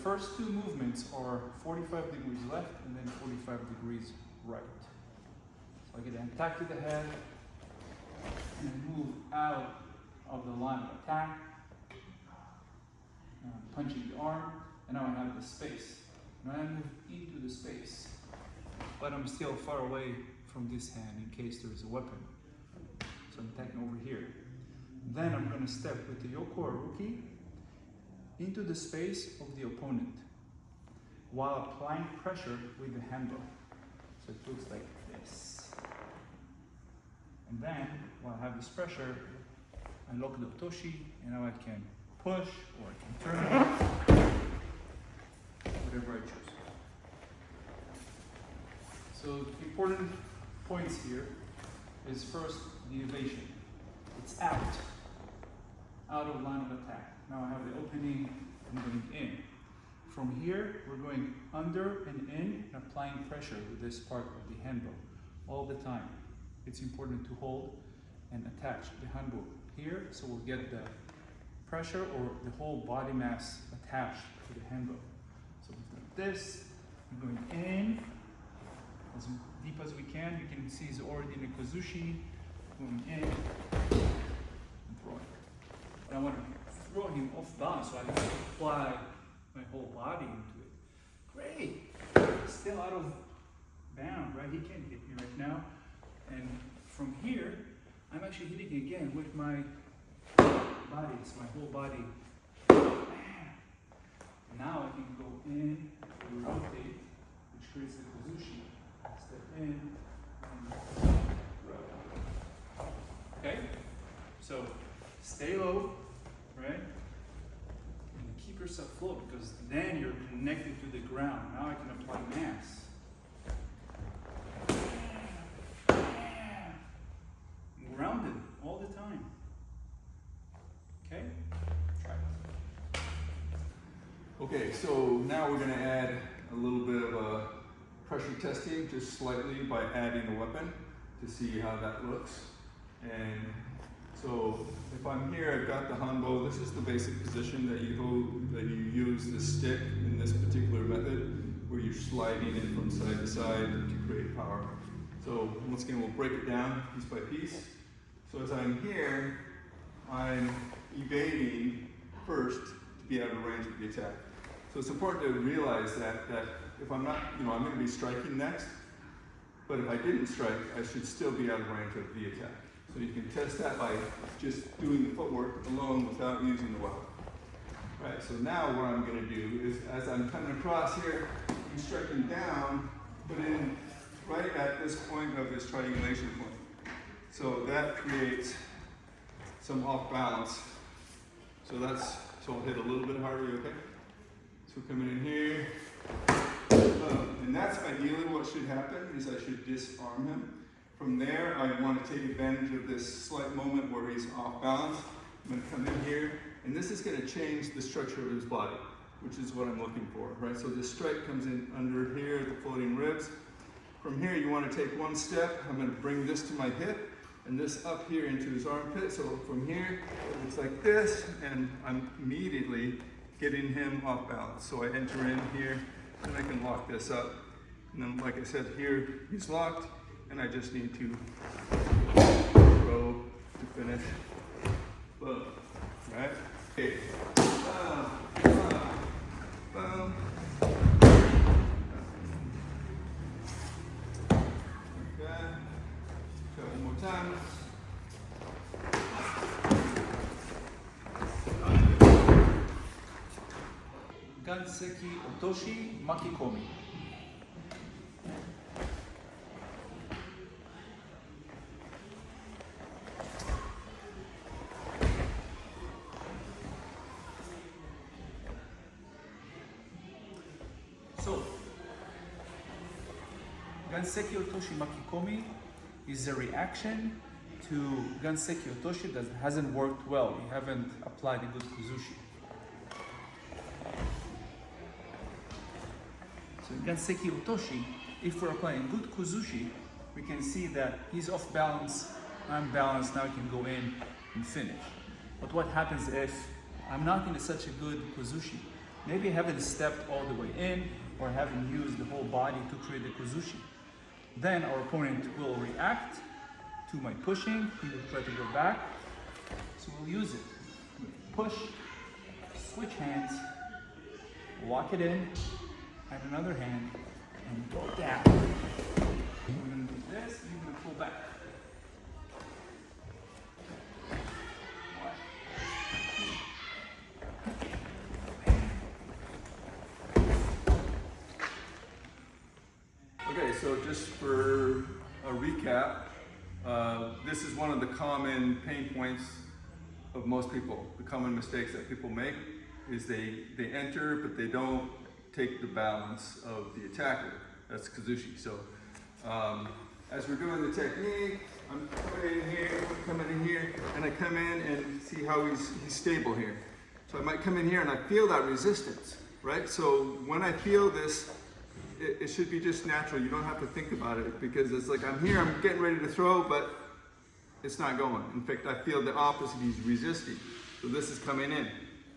first two movements are 45 degrees left and then 45 degrees right. So I get an attack to the head and I move out of the line of attack. Now I'm punching the arm, and now I have the space. Now I move into the space, but I'm still far away from this hand in case there is a weapon. So I'm attacking over here. Then I'm going to step with the Yoko or Ruki into the space of the opponent while applying pressure with the handle. So it looks like this. And then, while I have this pressure, I lock the Otoshi, and now I can push or I can turn, whatever I choose. So the important points here is first the evasion. It's out of line of attack. Now I have the opening, I'm going in. From here, we're going under and in and applying pressure with this part of the handle all the time. It's important to hold and attach the handle here, so we'll get the pressure or the whole body mass attached to the handle. So we've done this, we're going in as deep as we can. You can see it's already in a kozushi, going in and throwing. And I want to throw him off balance, so I have to apply my whole body into it. Great! Still out of bound, right? He can't hit me right now. And from here, I'm actually hitting again with my body. It's my whole body. Now I can go in, rotate, which creates the kozushi. Step in, and rotate. Okay? So stay low, right? And keep yourself low, because then you're connected to the ground. Now I can apply mass. Grounded all the time. Okay? Try it. Okay, so now we're going to add a little bit of a pressure testing, just slightly, by adding a weapon to see how that looks. And so if I'm here, I've got the hanbo. This is the basic position that you hold, that you use the stick in this particular method, where you're sliding it from side to side to create power. So once again, we'll break it down piece by piece. So as I'm here, I'm evading first to be out of range of the attack. So it's important to realize that if I'm not, I'm going to be striking next, but if I didn't strike, I should still be out of range of the attack. So you can test that by just doing the footwork alone without using the weapon. All right, so now what I'm going to do is, as I'm coming across here, I'm striking down, but in right at this point of this triangulation point. So that creates some off balance. So I'll hit a little bit harder, you okay? So coming in here, and that's ideally what should happen, is I should disarm him. From there, I want to take advantage of this slight moment where he's off balance. I'm going to come in here, and this is going to change the structure of his body, which is what I'm looking for, right? So this strike comes in under here, the floating ribs. From here, you want to take one step. I'm going to bring this to my hip, and this up here into his armpit. So from here, it looks like this, and I'm immediately getting him off balance. So I enter in here, and I can lock this up. And then, like I said, here he's locked, and I just need to throw to finish. Boom. Right? Okay. Boom. Boom. Okay. Try one more time. Ganseki Otoshi Makikomi. So, Ganseki Otoshi Makikomi is a reaction to Ganseki Otoshi that hasn't worked well. You haven't applied a good kozushi. So Ganseki Otoshi, if we're applying good kozushi, we can see that he's off balance, I'm balanced, now I can go in and finish. But what happens if I'm not in such a good kozushi? maybe haven't stepped all the way in or haven't used the whole body to create the kuzushi. Then our opponent will react to my pushing. He will try to go back. So we'll use it. Push, switch hands, lock it in, add another hand, and go down. We're gonna do this, and you're gonna pull back. Okay, so just for a recap, this is one of the common pain points of most people. The common mistakes that people make is they enter, but they don't take the balance of the attacker. That's kuzushi. So as we're doing the technique, I'm coming in here, and I come in and see how he's stable here. So I might come in here and I feel that resistance, right? So when I feel this, it should be just natural. You don't have to think about it, because it's like I'm here, I'm getting ready to throw, but it's not going. In fact, I feel the opposite. He's resisting. So this is coming in.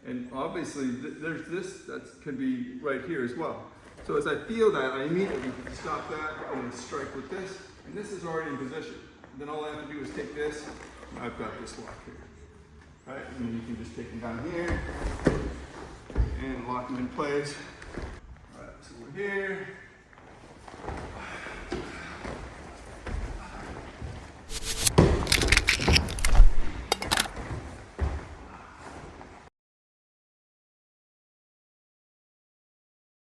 And obviously, there's this that could be right here as well. So as I feel that, I immediately stop that and strike with this. And this is already in position. And then all I have to do is take this. And I've got this lock here. Right? And then you can just take them down here and lock them in place. All right, so we're here.